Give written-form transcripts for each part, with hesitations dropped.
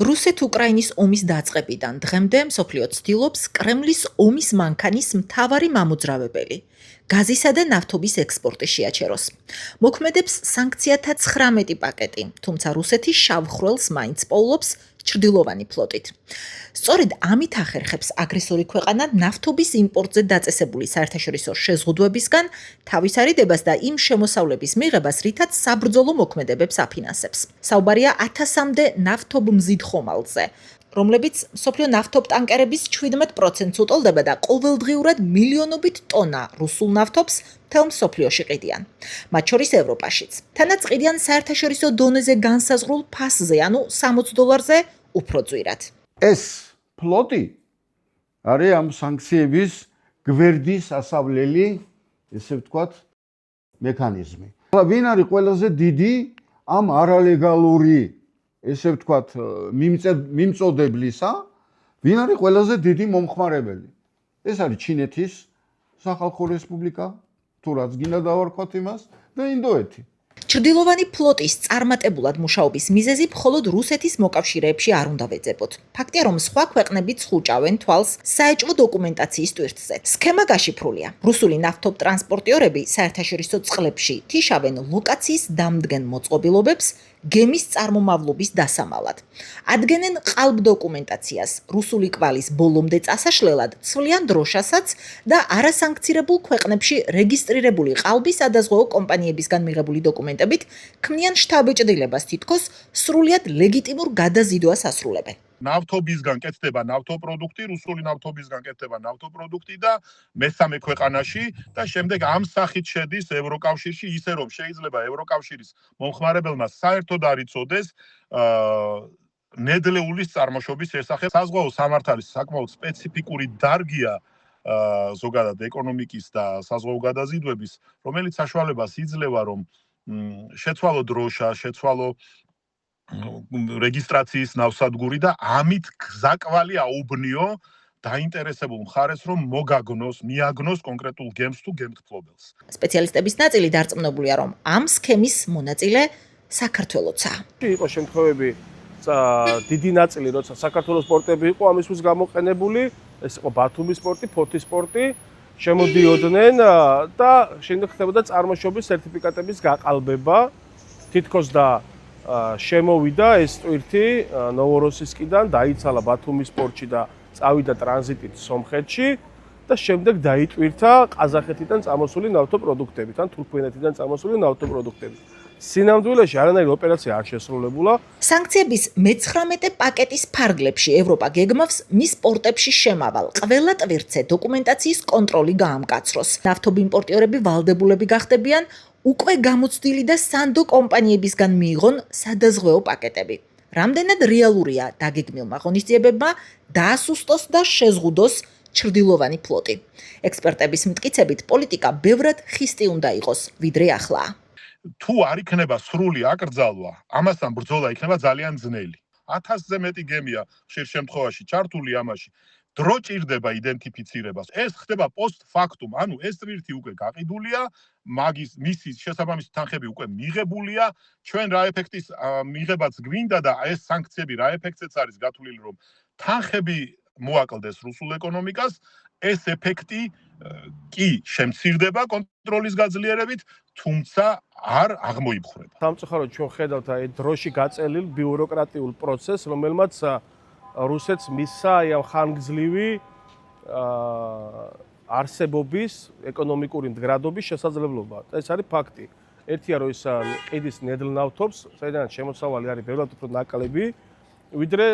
რუსეთ-უკრაინის ომის დაწყებიდან დღემდე მსოფლიო ცდილობს კრემლის ომის მანქანის მთავარი მამოძრავებელი გაზისა და ნავთობის ექსპორტი შეაჩეროს. მოქმედებს სანქციათა 19 პაკეტი, თუმცა რუსეთი შავ ხვრელს მაინც პოულობს ჩრდილოვანი ფლოტით. სწორედ ამით ახერხებს აგრესორი ქვეყანა ნავთობის იმპორტზე დაწესებული საერთაშორისო შეზღუდვებისგან თავის არიდებას და იმ შემოსავლების მიღებას, რითაც საბრძოლო მოქმედებებს აფინანსებს. საუბარია 1000-მდე ნავთობმზიდ ხომალდზე, რომლებიც მსოფლიო ნავთობტანკერების 17%-ს უტოლდება და ყოველდღიურად მილიონობით ტონა რუსულ ნავთობს მთელ მსოფლიოში ყიდიან, მათ შორის ევროპაშიც. თანაც ყიდიან საერთაშორისო დონეზე განსაზღვრულ ფასზე, ანუ $60-ზე უფრო ძვირად. ეს ფლოტი არის ამ სანქციების გვერდის ასავლელი, ესე ვთქვათ, მექანიზმი. ვინ არის ყველაზე დიდი ამ არალეგალური, ესე ვთქვათ, მიმწოდებლისა, ვინ არის ყველაზე დიდი მომხმარებელი? ეს არის ჩინეთის სახალხო რესპუბლიკა, თუ რაც გინდა დავარქვათ იმას, და ინდოეთი. ჩრდილოვანი ფლოტის წარმატებულად მუშაობის მიზეზი მხოლოდ რუსეთის მოკავშირეებში არ უნდა ვეძებოთ. ფაქტია, რომ სხვა ქვეყნებიც ხუჭავენ თვალს საეჭვო დოკუმენტაციის ტვირთზე. სქემა გაშიფრულია. რუსული ნავთობტრანსპორტიორები საერთაშორისო წყლებში თიშავენ ლოკაციის დამდგენ მოწყობილობებს გემის წარმომავლობის დასამალად. ადგენენ ყალბ დოკუმენტაციას რუსული კვალის ბოლომდე წასაშლელად, ცვლიან დროშასაც და არასანქცირებულ ქვეყნებში რეგისტრირებული ყალბის სადაზღვეო კომპანიებისგან მიღებული დოკუმენტებით ქმნიან შთაბეჭდილებას, თითქოს სრულიად ლეგიტიმურ გადაზიდვას ასრულებენ. ნავთობისგან კეთდება ნავთობპროდუქტი, რუსული ნავთობისგან კეთდება ნავთობპროდუქტი და მესამე ქვეყანაში და შემდეგ ამ სახით შედის ევროკავშირში, ისე რომ შეიძლება ევროკავშირის მომხმარებელმა საერთოდ არ იცოდეს ნედლეულის წარმოშობის შესახებ. საზღვაო სამართალის საკმაოდ სპეციფიკური დარგია ზოგადად ეკონომიკის და საზღვაო გადაზიდვების, რომელიც საშუალებას იძლევა, რომ შეცვალო დროშა, შეცვალო რეგისტრაციის ნავსადგური და ამით გზაკვალი აუბნიო დაინტერესებულ მხარეს, რომ მოგაგნოს, მიაგნოს კონკრეტულ გემს თუ გემთფლობელს. სპეციალისტების ნაწილი დარწმუნებულია, რომ ამ სქემის მონაწილე საქართველოცა. იყო შემთხვევები, დიდი ნაწილი, როცა საქართველოს პორტები იყო ამისთვის გამოყენებული, ეს იყო ბათუმის პორტი, ფოთის პორტი, შემოდიოდნენ და შემდეგ ხდებოდა წარმოშობის სერტიფიკატების გაყალბება, თითქოს და შემოვიდა ეს ტვირთი ნოვოროსისკიდან, დაიცალა ბათუმის პორტში და წავიდა ტრანზიტით სომხეთში და შემდეგ დაიტვირთა ყაზახეთიდან წამოსული ნავთობპროდუქტებით, ან თურქმენეთიდან წამოსული ნავთობპროდუქტებით. სინამდვილეში არანაირი ოპერაცია არ შესრულებულა. სანქციების მე-19 პაკეტის ფარგლებში ევროპა გეგმავს მის პორტებში შემავალ ყველა ტვირთზე დოკუმენტაციის კონტროლი გაამკაცროს. ნავთობიმპორტიორები ვალდებულები გახდებიან უკვე გამოცდილი და სანდო კომპანიებისგან მიიღონ სადაზღვეო პაკეტები. რამდენად რეალურია დაგეგმილმა ღონისძიებებმა დაასუსტოს და შეზღუდოს ჩრდილოვანი ფლოტი. ექსპერტების მტკიცებით, პოლიტიკა ბევრად ხისტი უნდა იყოს, ვიდრე ახლა. თუ არ იქნება სრული აკრძალვა, ამასთან ბრძოლა იქნება ძალიან ძნელი. 1000-ზე მეტი გემია ხშირ შემთხვევაში ჩართული ამაში. დრო ჭირდება იდენტიფიცირებას. ეს ხდება პოსტ-ფაქტუმ, ანუ ეს ტვირთი უკვე გაყიდულია, მისი შესაბამისი თანხები უკვე მიღებულია, ჩვენ რა ეფექტის მიღებაც გვინდა და ეს სანქციები რა ეფექტიც არის გათვლილი, რომ თანხები მოაკლდეს რუსულ ეკონომიკას, ეს ეფექტი კი შემცირდება კონტროლის გაძლიერებით, თუმცა არ აღმოიფხვრება. სამწუხაროდ ჩვენ ხედავთ აი დროში გაწელილ ბიუროკრატიულ პროცესს, რომელმაც რუსეთს მისცა ამ ხანგრძლივი არსებობის ეკონომიკური მდგრადობის შესაძლებლობა. ეს არის ფაქტი. ერთია რომ ის ყიდის ნედლ ნავთობს, საიდანაც შემოსავალი არის ბევრად უფრო ნაკლები, ვიდრე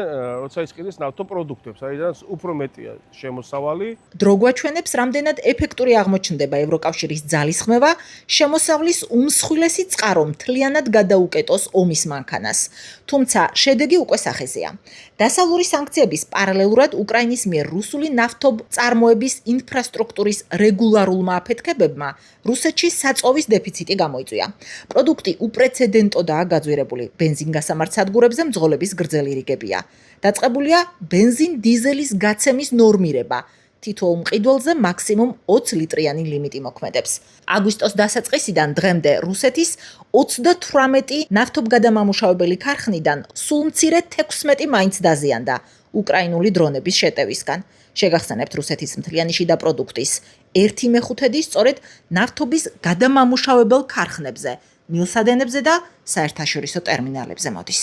როცა ის ყიდის ნავთობპროდუქტებს, საიდანაც უფრო მეტია შემოსავალი. დრო გვაჩვენებს, რამდენად ეფექტური აღმოჩნდება ევროკავშირის ძალისხმევა, შემოსავლის უმსხვილესი წყარო მთლიანად გადაუკეტოს ომის მანქანას. თუმცა შედეგი უკვე სახეზეა. დასავლური სანქციების პარალელურად უკრაინის მიერ რუსული ნავთობწარმოების ინფრასტრუქტურის რეგულარულმა აფეთქებებმა რუსეთში საწოვის დეფიციტი გამოიწვია. პროდუქტი უპრეცედენტოდაა გაძვირებული. ბენზინგასამართ სადგურებზე მძღოლების გრძელი რიგებია. დაწყებულია ბენზინ-დიზელის გაცემის ნორმირება. თითოეულ მყიდველზე მაქსიმუმ 20 ლიტრიანი ლიმიტი მოქმედებს. აგვისტოს დასაწყისიდან დღემდე რუსეთის 38 ნავთობგადამამუშავებელი ქარხნიდან სულ მცირე 16 მაინც დაზიანდა უკრაინული დრონების შეტევისგან. შეგახსენებთ, რუსეთის მთლიანი შიდა პროდუქტის 1/5 სწორედ ნავთობის გადამამუშავებელ ქარხნებზე, მილსადენებზე და საერთაშორისო ტერმინალებზე მოდის.